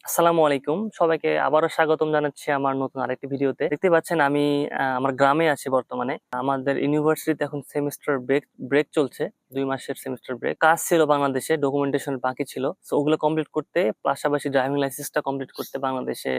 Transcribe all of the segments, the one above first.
আসসালামু আলাইকুম, সবাইকে আবারও স্বাগতম জানাচ্ছি আমার নতুন আরেকটি ভিডিওতে। দেখতে পাচ্ছেন আমি আমার গ্রামে আছি বর্তমানে। আমাদের ইউনিভার্সিটিতে এখন সেমিস্টার ব্রেক চলছে, 2 মাসের সেমিস্টার ব্রেক। কাজ ছিল বাংলাদেশে, ডকুমেন্টেশন বাকি ছিল, তো ওগুলো কমপ্লিট করতে, পাশাপাশি ড্রাইভিং লাইসেন্সটা কমপ্লিট করতে বাংলাদেশে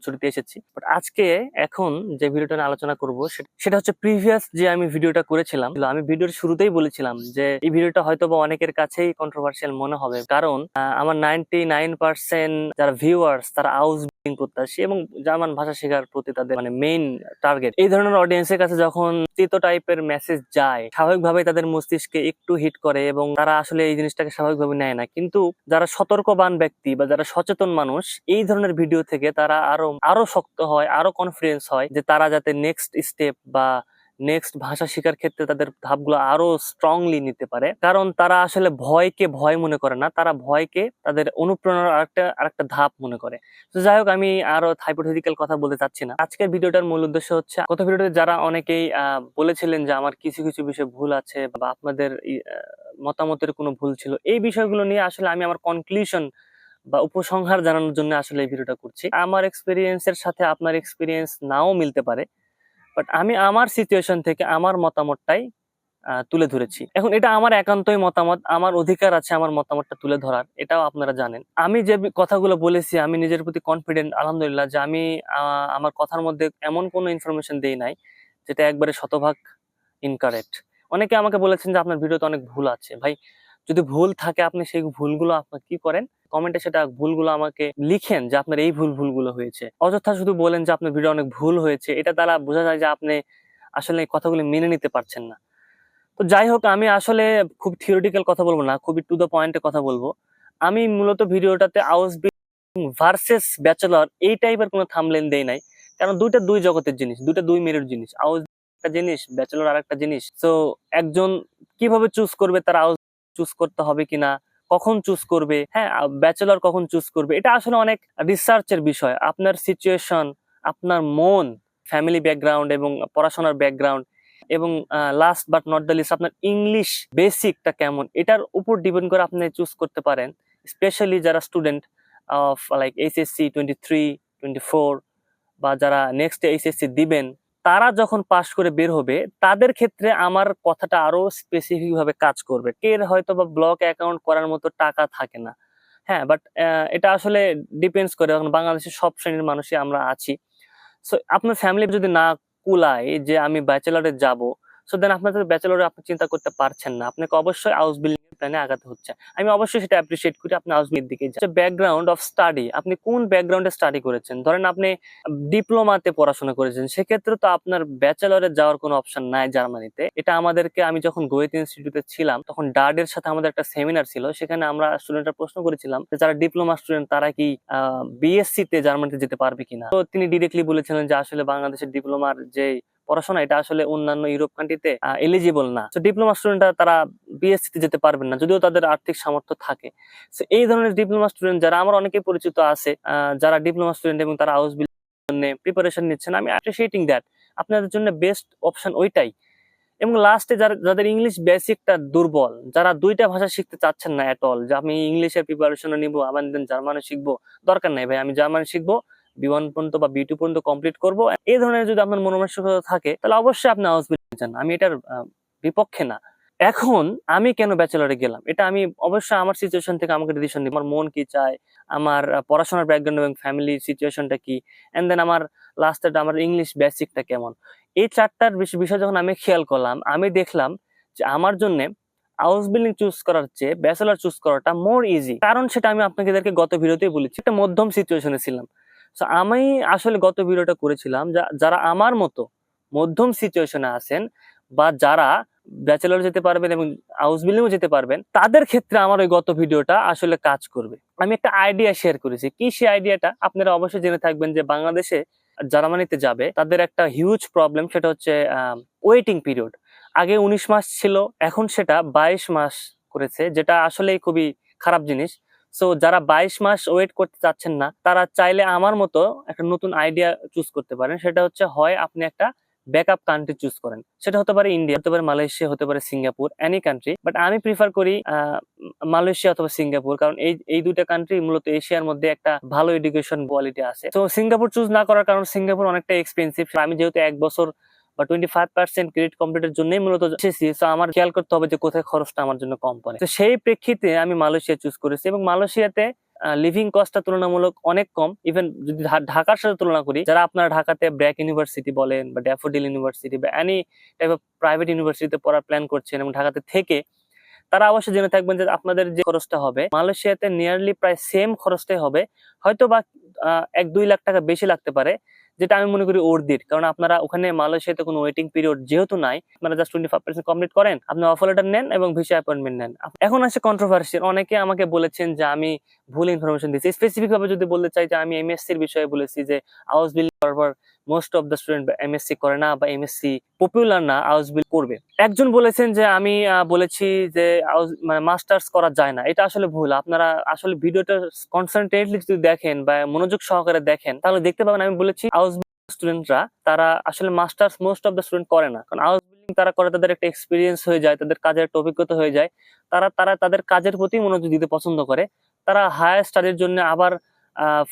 ছুটিতে এসেছি। বাট আজকে এখন যে ভিডিওটা নিয়ে আলোচনা করব সেটা হচ্ছে প্রিভিয়াস যে আমি ভিডিওটা করেছিলাম। আমি ভিডিওর শুরুতেই বলেছিলাম যে এই ভিডিওটা হয়তো বা অনেকের কাছেই কন্ট্রোভার্সিয়াল মনে হবে, কারণ আমার 99% যারা ভিউয়ার্স তারা আউসবিলিং প্রত্যাশী এবং জার্মান ভাষা শেখার প্রতি তাদের মানে মেইন টার্গেট। এই ধরনের অডিয়েন্সের কাছে যখন চিত্ত টাইপের মেসেজ যায়, স্বাভাবিকভাবে তাদের মস্তিষ্কে একটু হিট করে এবং তারা আসলে এই জিনিসটাকে স্বাভাবিকভাবে নেয় না। কিন্তু যারা সতর্কবান ব্যক্তি বা যারা সচেতন মানুষ, এই ধরনের ভিডিও থেকে তারা আরো শক্ত হয়, আরো কনফিডেন্স হয় যে তারা যাতে নেক্সট স্টেপ বা নেক্সট ভাষা শেখার ক্ষেত্রে তাদের ধাপগুলো আরো স্ট্রংলি নিতে পারে। কারণ তারা আসলে ভয়কে ভয় মনে করে না, তারা ভয়কে তাদের অনুপ্রেরণার আরেকটা ধাপ মনে করে। তো যাই হোক, আমি আরো হাইপোথেটিক্যাল কথা বলতে চাচ্ছি না। আজকের ভিডিওটার মূল উদ্দেশ্য হচ্ছে, গত ভিডিওতে যারা অনেকেই বলেছিলেন যে আমার কিছু কিছু বিষয় ভুল আছে বা আপনাদের মতামতের কোনো ভুল ছিল, এই বিষয়গুলো নিয়ে আসলে আমি আমার কনক্লুশন বা উপসংহার জানানোর জন্য আসলে এই ভিডিওটা করছি। আমার এক্সপিরিয়েন্সের সাথে আপনার এক্সপিরিয়েন্স নাও মিলতে পারে, বাট আমি আমার সিচুয়েশন থেকে আমার মতামতটাই তুলে ধরেছি। এখন এটা আমার একান্তই মতামত, আমার অধিকার আছে আমার মতামতটা তুলে ধরার, এটাও আপনারা জানেন। আমি যে কথাগুলো বলেছি, আমি নিজের প্রতি কনফিডেন্ট আলহামদুলিল্লাহ যে আমি আমার কথার মধ্যে এমন কোনো ইনফরমেশন দেই নাই যেটা একবারে শতভাগ ইনকারেক্ট। অনেকে আমাকে বলেছেন যে আপনার ভিডিওতে অনেক ভুল আছে। ভাই, যদি ভুল থাকে আপনি সেই ভুলগুলো আপনার কি করেন, কমেন্টে সেটা ভুলগুলো আমাকে লিখেন যে আপনার এই ভুলগুলো হয়েছে। অযথা শুধু বলেন যে আপনার ভিডিও অনেক ভুল হয়েছে, এটা দ্বারা বোঝা যায় যে আপনি আসলে এই কথাগুলো মেনে নিতে পারছেন না। তো যাই হোক, আমি আসলে খুব থিওরিটিক্যাল কথা বলবো না, খুবই টু দ্য পয়েন্টে কথা বলবো। আমি মূলত ভিডিওটাতে ভার্সেস ব্যাচেলর এই টাইপের কোনো থাম্বনেল দেই নাই, কারণ দুইটা দুই জগতের জিনিস, দুইটা দুই মেরুর জিনিস। একটা জিনিস, ব্যাচেলর আর একটা জিনিস। তো একজন কিভাবে চুজ করবে তার চুজ করতে হবে কিনা, কখন চুজ করবে, হ্যাঁ ব্যাচেলর কখন চুজ করবে, এটা আসলে অনেক রিসার্চের বিষয়। আপনার সিচুয়েশন, আপনার মন, ফ্যামিলি ব্যাকগ্রাউন্ড এবং পড়াশোনার ব্যাকগ্রাউন্ড এবং last but not the least আপনার ইংলিশ বেসিকটা কেমন, এটার উপর ডিপেন্ড করে আপনি চুজ করতে পারেন। স্পেশালি যারা স্টুডেন্ট অফ লাইক এইচএসসি 23, 24 বা যারা নেক্সট এইচএসসি দিবেন, তারা যখন পাশ করে বের হবে তাদের ক্ষেত্রে আমার কথাটা আরো স্পেসিফিক ভাবে কাজ করবে। এর হয়তো বা ব্লক অ্যাকাউন্ট করার মতো টাকা থাকে না, হ্যাঁ, বাট এটা আসলে ডিপেন্ডস করে, এখন বাংলাদেশের সব শ্রেণীর মানুষই আমরা আছি। সো আপনার ফ্যামিলি যদি না কুলায় যে আমি ব্যাচেলরে যাব, সো দেন আপনাদের ব্যাচেলরে আপনি চিন্তা করতে পারছেন না, আপনাকে অবশ্যই হাউস বিল্ডিং এর প্ল্যানে আগাতে হচ্ছে। আমি অবশ্যই সেটা অ্যাপ্রিসিয়েট করি, আপনি হাউস বিল্ডিং এর দিকে যান। ব্যাকগ্রাউন্ড অফ স্টাডি, আপনি কোন ব্যাকগ্রাউন্ডে স্টাডি করেছেন। ধরেন আপনি ডিপ্লোমাতে পড়াশোনা করেছেন, সেক্ষেত্রে তো আপনার ব্যাচেলরে যাওয়ার কোনো অপশন নাই জার্মানিতে। এটা আমাদেরকে, আমি যখন গোয়েত ইনস্টিটিউটে ছিলাম তখন ডার্ডের সাথে আমাদের একটা সেমিনার ছিল, সেখানে আমরা স্টুডেন্টরা প্রশ্ন করেছিলাম যে যারা ডিপ্লোমা স্টুডেন্ট তারা কি বিএসসি তে জার্মানিতে যেতে পারবে কিনা। তো তিনি ডিরেক্টলি বলেছিলেন যে আসলে বাংলাদেশের ডিপ্লোমার যে পড়াশোনা, এটা আসলে অন্যান্য ইউরোপ কান্ট্রিতে এলিজিবল না। তো ডিপ্লোমা স্টুডেন্টরা তারা বিএসসি তে যেতে পারবেন না, যদিও তাদের আর্থিক সামর্থ্য থাকে। তো এই ধরনের ডিপ্লোমা স্টুডেন্ট যারা আমার অনেকে পরিচিত আছে, যারা ডিপ্লোমা স্টুডেন্ট এবং তারা হাউস প্রিপারেশন নিচ্ছেন, আমি অ্যাপ্রিসিয়েটিং দ্যাট। আপনাদের জন্য বেস্ট অপশন ওইটাই। এবং লাস্টে যাদের ইংলিশ বেসিকটা দুর্বল, যারা দুইটা ভাষা শিখতে চাচ্ছেন না এট অল, যে আমি ইংলিশের প্রিপারেশনও নিবো আবার দেন জার্মানি শিখবো, দরকার নাই ভাই, আমি জার্মানি শিখবো, B1 পর্যন্ত বা B2 পর্যন্ত কমপ্লিট করবো, এই ধরনের যদি আপনার মনোমানসিকতা থাকে তাহলে অবশ্যই আপনি হাউসবিল্ডিং যান, আমি এটার বিপক্ষে না। এখন আমি কেন ব্যাচেলরে গেলাম, এটা আমি অবশ্যই আমার সিচুয়েশন থেকে আমাকে ডিসিশন নিই, আমার মন কি চায়, আমার পড়াশোনার ব্যাকগ্রাউন্ড এবং ফ্যামিলি সিচুয়েশনটা কি, এন্ড দেন আমার লাস্টে আমার ইংলিশ বেসিকটা কেমন। এই চারটার বিষয় যখন আমি খেয়াল করলাম, আমি দেখলাম যে আমার জন্য হাউস বিল্ডিং চুজ করার চেয়ে ব্যাচেলর চুজ করাটা মোর ইজি। কারণ সেটা আমি আপনাদেরকে গত ভিডিওতেই বলেছি, একটা মধ্যম সিচুয়েশনে ছিলাম। তো আমি আসলে গত ভিডিওটা করেছিলাম যারা আমার মতো মধ্যম সিচুয়েশনে আছেন বা যারা ব্যাচেলর যেতে পারবেন এবং হাউস বিল্ডিংও যেতে পারবেন, তাদের ক্ষেত্রে আমার ওই গত ভিডিওটা আসলে কাজ করবে। আমি একটা আইডিয়া শেয়ার করেছি, কি সেই আইডিয়াটা আপনারা অবশ্যই জেনে থাকবেন যে বাংলাদেশে জার্মানিতে যাবে তাদের একটা হিউজ প্রবলেম, সেটা হচ্ছে ওয়েটিং পিরিয়ড। আগে 19 মাস ছিল, এখন সেটা 22 মাস করেছে, যেটা আসলে খুবই খারাপ জিনিস। সো যারা 22 মাস ওয়েট করতে চাচ্ছেন না, তারা চাইলে আমার মতো একটা নতুন আইডিয়া চুজ করতে পারেন। সেটা হচ্ছে, হয় আপনি একটা ব্যাকআপ কান্ট্রি চুজ করেন। সেটা হতে পারে ইন্ডিয়া, হতে পারে মালয়েশিয়া, হতে পারে সিঙ্গাপুর, এনি কান্ট্রি। বাট আমি প্রিফার করি মালয়েশিয়া অথবা সিঙ্গাপুর, কারণ এই দুইটা কান্ট্রি মূলত এশিয়ার মধ্যে একটা ভালো এডুকেশন কোয়ালিটি আছে। তো সিঙ্গাপুর চুজ না করার কারণ সিঙ্গাপুর অনেকটা এক্সপেন্সিভ। আমি যেহেতু 1 বছর বা 25% ক্রেডিট কমপ্লিটের জন্যই মূলত এসেছি, তো আমার খেয়াল করতে হবে যে কোথায় খরচটা আমার জন্য কম পড়ে। তো সেই প্রেক্ষিতে আমি মালয়েশিয়া চুজ করেছি, এবং মালয়েশিয়াতে লিভিং কস্টটা তুলনামূলক অনেক কম। ইভেন যদি ঢাকার সাথে তুলনা করি, যারা আপনারা ঢাকাতে ব্র্যাক ইউনিভার্সিটি বলেন বা ড্যাফোডিল ইউনিভার্সিটি বা এনি টাইপ অফ প্রাইভেট ইউনিভার্সিটিতে পড়ার প্ল্যান করছেন এবং ঢাকাতে থেকে, তারা অবশ্যই জেনে থাকবেন যে আপনাদের যে খরচটা হবে মালয়েশিয়াতে নিয়ারলি প্রায় সেম খরচটাই হবে, হয়তো বা 1-2 লাখ টাকা বেশি লাগতে পারে, যেটা আমি মনে করি ওর্থ। কারণ আপনারা ওখানে মালয়েশিয়াতে কোনো ওয়েটিং পিরিয়ড যেহেতু নাই, আপনারা জাস্ট 25% কমপ্লিট করেন, আপনি অফার লেটার নেন এবং ভিসা অ্যাপয়েন্টমেন্ট নেন। এখন আসে কন্ট্রোভার্সিয়াল। অনেকে আমাকে বলেছেন যে আমি ভুল ইনফরমেশন দিচ্ছি। স্পেসিফিক ভাবে যদি বলতে চাই, যে আমি এমএসসির বিষয়ে বলেছি যে আউস বিল করবার most of the student MSc করে না, বা এমএসসি পপুলার না, আউস বিল করবে। একজন বলেছেন যে আমি বলেছি যে মানে মাস্টার্স করা যায় না। এটা আসলে ভুল। আপনারা আসলে ভিডিওটা কনসেন্ট্রেটলি যদি দেখেন বা মনোযোগ সহকারে দেখেন, তাহলে দেখতে পাবেন আমি বলেছি আউস স্টুডেন্টরা তারা আসলে masters most of the student করে না। কারণ আউস বিল্ডিং তারা করে, তাদের একটা এক্সপিরিয়েন্স হয়ে যায়, তাদের কাজের একটা অভিজ্ঞতা হয়ে যায়, তারা তারা তাদের কাজের প্রতি মনোযোগ দিতে পছন্দ করে। তারা হায়ার স্টাডির জন্য আবার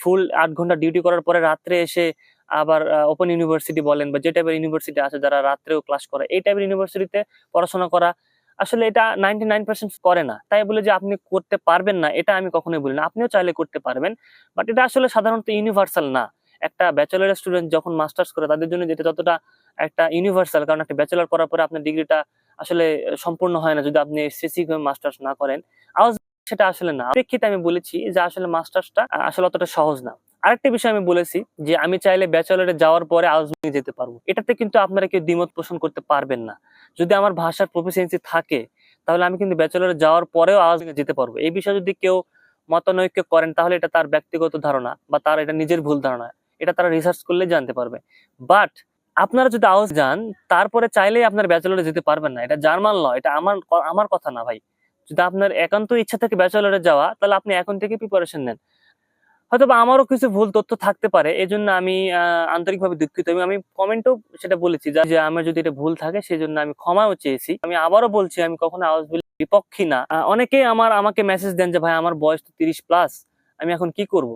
ফুল 8 ঘন্টা ডিউটি করার পরে রাত্রে এসে আবার ওপেন ইউনিভার্সিটি বলেন বা যে টাইপের ইউনিভার্সিটি আছে যারা রাত্রেও ক্লাস করে, এই টাইপের ইউনিভার্সিটিতে পড়াশোনা করা আসলে এটা 99% করে না। তাই বলে যে আপনি করতে পারবেন না, এটা আমি কখনোই বলি না। আপনিও চাইলে করতে পারবেন, বাট এটা আসলে সাধারণত ইউনিভার্সাল না। একটা ব্যাচেলর স্টুডেন্ট যখন মাস্টার্স করে, তাদের জন্য যেটা যতটা একটা ইউনিভার্সাল, কারণ একটা ব্যাচেলর করার পরে আপনার ডিগ্রিটা আসলে সম্পূর্ণ হয় না যদি আপনি স্পেসিফিক মাস্টার্স না করেন। আউস সেটা আসলে না। প্রেক্ষিতে আমি বলেছি যে আসলে মাস্টার্সটা আসলে অতটা সহজ না। আরেকটা বিষয় আমি বলেছি যে আমি চাইলে ব্যাচেলরে যাওয়ার পরে আউসবিল্ডিং যেতে পারবো। এটাতে কিন্তু আপনারা কেউ দ্বিমত পোষণ করতে পারবেন না। যদি আমার ভাষার প্রফিসিয়েন্সি থাকে, তাহলে আমি কিন্তু ব্যাচেলরে যাওয়ার পরেও আউসবিল্ডিং যেতে পারবো। এই বিষয়ে যদি কেউ মতানৈক্য করেন, তাহলে এটা তার ব্যক্তিগত ধারণা বা তার এটা নিজের ভুল ধারণা। এটা তারা রিসার্চ করলে জানতে পারবে। বাট আপনারা যদি আউস যান, তারপরে চাইলেই আপনার ব্যাচেলরে যেতে পারবেন না। এটা জার্মান ল, এটা আমার কথা না ভাই। যদি আপনার একান্ত ইচ্ছা থাকে ব্যাচেলরে যাওয়া, তাহলে আপনি এখন থেকে প্রিপারেশন নেন। হয়তো বা আমারও কিছু ভুল তথ্য থাকতে পারে, এই জন্য আমি আন্তরিকভাবে দুঃখিত। এবং আমি কমেন্টেও সেটা বলেছি যে আমার যদি এটা ভুল থাকে, সেই জন্য আমি ক্ষমাও চেয়েছি। আমি আবারও বলছি, আমি কখনো আউস বিলের বিপক্ষী না। অনেকেই আমাকে মেসেজ দেন যে ভাই আমার বয়স তো 30+, আমি এখন কি করব।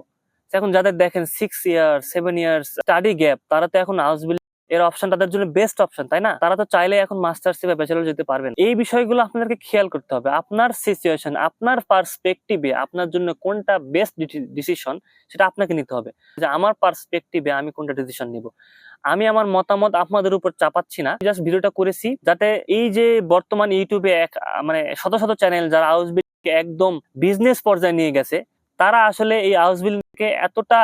এখন যাদের দেখেন 6 ইয়ার্স 7 ইয়ার্স স্টাডি গ্যাপ, তারা তো এখন আউস বিল এর অপশন তাদের জন্য বেস্ট অপশন, তাই না? তারা তো চাইলে এখন মাস্টার্স বা ব্যাচেলর যেতে পারবেন। এই বিষয়গুলো আপনাদেরকে খেয়াল করতে হবে। আপনার সিচুয়েশন, আপনার পার্সপেক্টিভে আপনার জন্য কোনটা বেস্ট ডিসিশন, সেটা আপনাকে নিতে হবে। যে আমার পার্সপেক্টিভে আমি কোনটা ডিসিশন নিব। আমি আমার মতামত আপনাদের উপর চাপাচ্ছি না, জাস্ট ভিডিওটা করেছি যাতে এই যে বর্তমান ইউটিউবে মানে শত শত চ্যানেল যারা হাউস বিল্ডিংকে একদম বিজনেস পর্যায়ে নিয়ে গেছে, তারা আসলে এই হাউস বিল্ডিংকে এতটা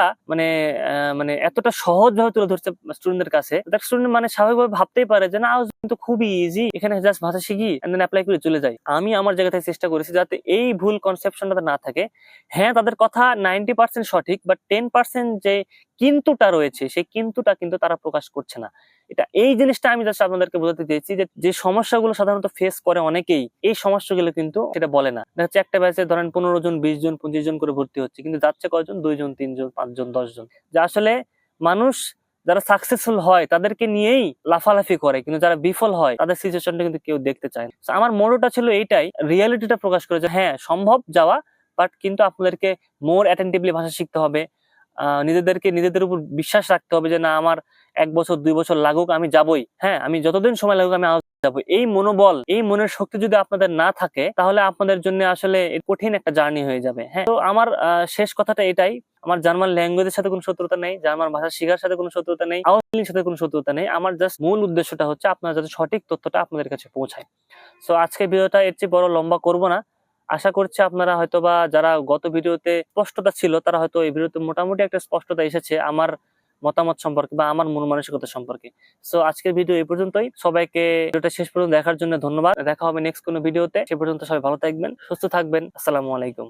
মানে এতটা সহজ ভাবে তুলে ধরছে স্টুডেন্টদের কাছে। স্টুডেন্ট মানে স্বাভাবিকভাবে ভাবতেই পারে যে না, হাউস বিল্ডিং তো খুবই ইজি, এখানে জাস্ট ভাষা শিখি এন্ড দেন অ্যাপ্লাই করে চলে যাই। আমি আমার জায়গা থেকে চেষ্টা করেছি যাতে এই ভুল কনসেপশনটা না থাকে। হ্যাঁ, তাদের কথা 90% সঠিক, বাট 10% যে কিন্তুটা রয়েছে, সেই কিন্তুটা কিন্তু তারা প্রকাশ করছে না। এই জিনিসটা আমি জাস্ট আপনাদেরকে বোঝাতে চেয়েছি যে সমস্যাগুলো সাধারণত ফেস করে অনেকেই, এই সমস্যাগুলো কিন্তু সেটা বলে না। দেখা যাচ্ছে একটা ব্যাচে ধরেন 15 জন 20 জন 25 জন করে ভর্তি হচ্ছে, কিন্তু যাচ্ছে কয়জন? 2 জন 3 জন 5 জন 10 জন। যে আসলে মানুষ যারা সাকসেসফুল হয় তাদেরকে নিয়েই লাফালাফি করে, কিন্তু যারা বিফল হয় তাদের সিচুয়েশনটা কিন্তু কেউ দেখতে চায় না। আমার মোটোটা ছিল এইটাই, রিয়েলিটিটা প্রকাশ করে যে হ্যাঁ সম্ভব যাওয়া, বাট কিন্তু আপনাদেরকে মোর অ্যাটেন্টিভলি ভাষা শিখতে হবে। নিজেদের উপর বিশ্বাস রাখতে হবে যে না, আমার 1 বছর 2 বছর লাগুক, আমি যাবই। হ্যাঁ, আমি যতদিন সময় লাগুক আমি যাবো। এই মনোবল, এই মনের শক্তি যদি আপনাদের না থাকে, তাহলে আপনাদের জন্য আসলে কঠিন একটা জার্নি হয়ে যাবে। হ্যাঁ, তো আমার শেষ কথাটা এটাই, আমার জার্মান ল্যাঙ্গুয়েজের সাথে কোনো শত্রুতা নেই, জার্মান ভাষা শেখার সাথে কোনো শত্রুতা নেই, আউটলিং সাথে কোনো শত্রুতা নেই। আমার জাস্ট মূল উদ্দেশ্যটা হচ্ছে আপনারা যাতে সঠিক তথ্যটা আপনাদের কাছে পৌঁছায়। সো আজকে ভিডিওটা এর চেয়ে বড় লম্বা করব না। আশা করছি আপনারা হয়তোবা যারা গত ভিডিওতে স্পষ্টতা ছিল, তারা হয়তো এই ভিডিওতে মোটামুটি একটা স্পষ্টতা এসেছে আমার মতামত সম্পর্কে বা আমার মন মানসিকতা সম্পর্কে। সো আজকের ভিডিও এই পর্যন্তই। সবাইকে ভিডিওটা শেষ পর্যন্ত দেখার জন্য ধন্যবাদ। দেখা হবে নেক্সট কোনো ভিডিওতে। সে পর্যন্ত সবাই ভালো থাকবেন, সুস্থ থাকবেন। আসসালামু আলাইকুম।